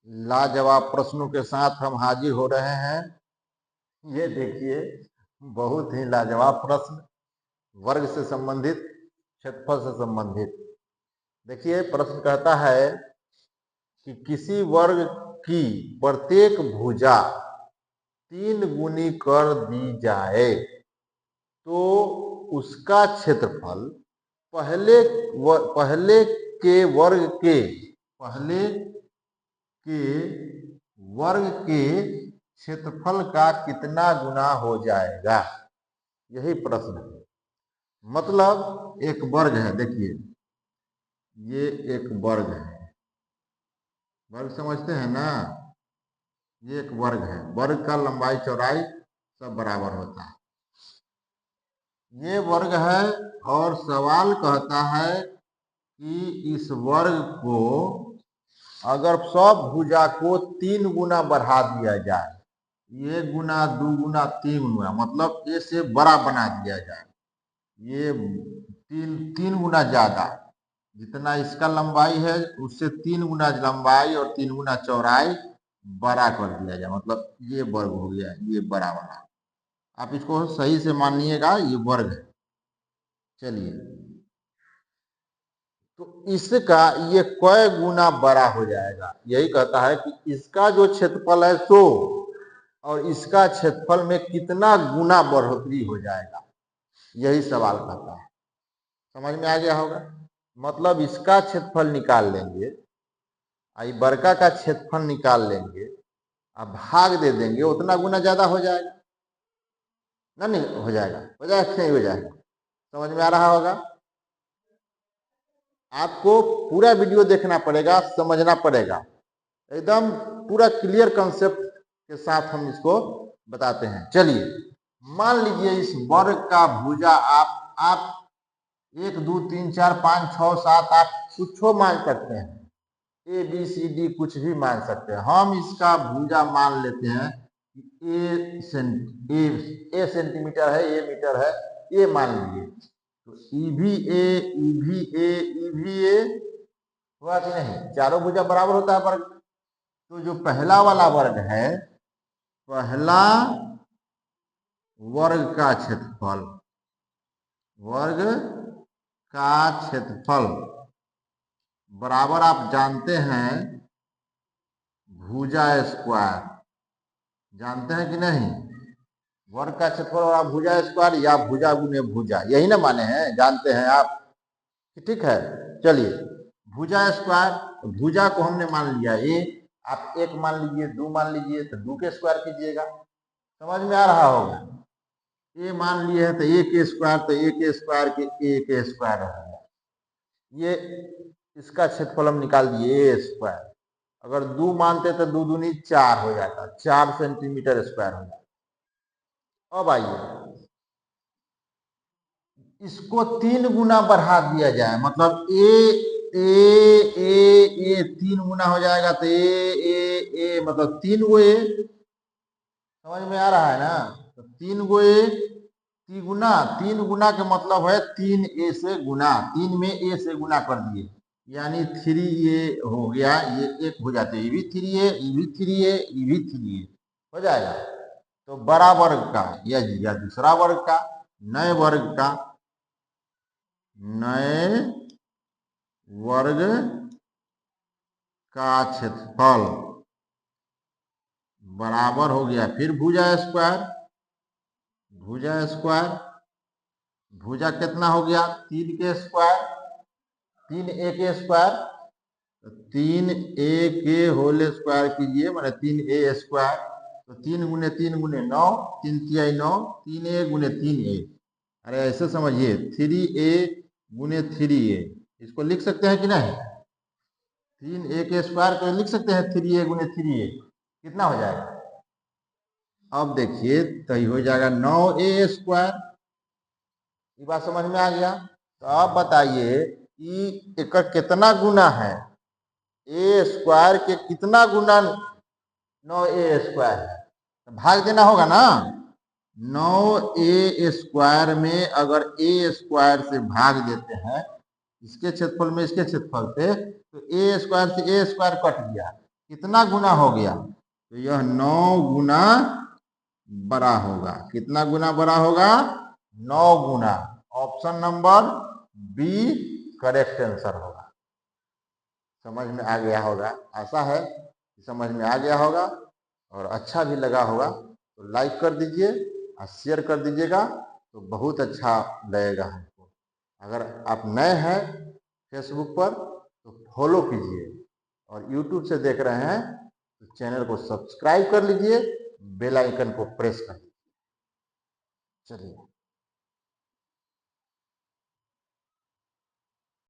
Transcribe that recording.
लाजवाब प्रश्नों के साथ हम हाजिर हो रहे हैं। ये देखिए, बहुत ही लाजवाब प्रश्न, वर्ग से संबंधित, क्षेत्रफल से संबंधित। देखिए, प्रश्न कहता है कि किसी वर्ग की प्रत्येक भुजा 3 गुनी कर दी जाए तो उसका क्षेत्रफल पहले के वर्ग के क्षेत्रफल का कितना गुना हो जाएगा। यही प्रश्न है। मतलब एक वर्ग है, देखिए ये एक वर्ग है, वर्ग समझते हैं ना, ये एक वर्ग है। वर्ग का लंबाई चौड़ाई सब बराबर होता है। ये वर्ग है और सवाल कहता है कि इस वर्ग को अगर सब भुजा को 3 गुना बढ़ा दिया जाए, 1 गुना 2 गुना 3 गुना, मतलब ए से बड़ा बना दिया जाए, ये 3 गुना ज्यादा, जितना इसका लंबाई है उससे 3 गुना लंबाई और 3 गुना चौड़ाई बड़ा कर दिया जाए, मतलब ये वर्ग हो गया, ये बड़ा वाला। आप इसको सही से मानिएगा, ये वर्ग है। चलिए, तो इसका ये कई गुना बड़ा हो जाएगा। यही कहता है कि इसका जो क्षेत्रफल है सो और इसका क्षेत्रफल में कितना गुना बढ़ोतरी हो जाएगा, यही सवाल कहता है। समझ में आ गया होगा। मतलब इसका क्षेत्रफल निकाल लेंगे, वर्गा का क्षेत्रफल निकाल लेंगे, अब भाग दे देंगे, उतना गुना ज्यादा हो जाएगा ना, नहीं हो जाएगा, हो जाएगा नहीं हो जाएगा। समझ में आ रहा होगा। आपको पूरा वीडियो देखना पड़ेगा, समझना पड़ेगा, एकदम पूरा क्लियर कंसेप्ट के साथ हम इसको बताते हैं। चलिए, मान लीजिए इस वर्ग का भुजा आप 1 2 3 4 5 6 7 आप कुछ मान सकते हैं, ए बी सी डी कुछ भी मान सकते हैं। हम इसका भुजा मान लेते हैं ए सेंटीमीटर है, ए मीटर है, ये मान लीजिए। तो ई भी ए हुआ कि नहीं, चारों भुजा बराबर होता है वर्ग। तो जो पहला वाला वर्ग है, पहला वर्ग का क्षेत्रफल, वर्ग का क्षेत्रफल बराबर आप जानते हैं भुजा स्क्वायर, जानते हैं कि नहीं। वर्ग का क्षेत्रफल और भुजा स्क्वायर या भुजा गुने भुजा, यही ना माने हैं, जानते हैं आप, ठीक है। चलिए, भुजा स्क्वायर, भुजा को हमने मान लिया ए, आप 1 मान लीजिए, 2 मान लीजिए, तो 2 के स्क्वायर कीजिएगा। समझ में आ रहा होगा। ए मान लिए है तो ए के स्क्वायर, तो ए के स्क्वायर के ए के स्क्वायर रहेगा। ये इसका क्षेत्रफल हम निकाल दिए ए स्क्वायर। अगर 2 मानते तो 2 दूनी 4 हो जाता, 4 सेंटीमीटर स्क्वायर हो जाता। अब आइए, इसको 3 गुना बढ़ा दिया जाए, मतलब ए 3 गुना हो जाएगा, तो ए मतलब 3 गो ए। समझ में आ रहा है ना। तो 3 गो ए, 3 गुना के मतलब है 3 ए से गुना, 3 में ए से गुना कर दिए, यानी 3 ए हो गया। ये एक हो जाते, ये भी 3 ए, ये भी 3 ए, ये भी 3 ए हो जाएगा। तो बड़ा वर्ग का या दूसरा वर्ग का, नए वर्ग का, नए वर्ग का क्षेत्रफल बराबर हो गया, फिर भुजा स्क्वायर, भुजा स्क्वायर, भुजा कितना हो गया 3 के स्क्वायर, 3 ए के स्क्वायर, 3 ए के होल स्क्वायर कीजिए, माने 3 ए स्क्वायर, तो 3 गुने 3 गुने 9, 3 तिहाई 9, 3 ए गुने 3 ए। अरे ऐसे समझिए, 3 ए गुने 3 ए, इसको लिख सकते हैं कि नहीं। 3 ए के स्क्वायर को लिख सकते हैं, 3 ए गुने 3 ए, कितना हो जाएगा। अब देखिए, तो ये हो जाएगा 9 ए स्क्वायर। ये बात समझ में आ गया। तो अब बताइए कि एक कितना गुना है, ए स्क्वायर के कितना गुना 9 ए स्क्वायर है, तो भाग देना होगा ना। 9 ए स्क्वायर में अगर ए स्क्वायर से भाग देते हैं, इसके क्षेत्रफल में इसके क्षेत्रफल से, तो ए स्क्वायर से ए स्क्वायर कट गया, कितना गुना हो गया, तो यह 9 गुना बड़ा होगा। कितना गुना बड़ा होगा, 9 गुना। Option number B correct answer होगा। समझ में आ गया होगा, आशा है कि समझ में आ गया होगा और अच्छा भी लगा होगा। तो लाइक कर दीजिए और शेयर कर दीजिएगा, तो बहुत अच्छा लगेगा हमको। अगर आप नए हैं फेसबुक पर तो फॉलो कीजिए, और यूट्यूब से देख रहे हैं तो चैनल को सब्सक्राइब कर लीजिए, बेल आइकन को प्रेस कर दीजिए। चलिए।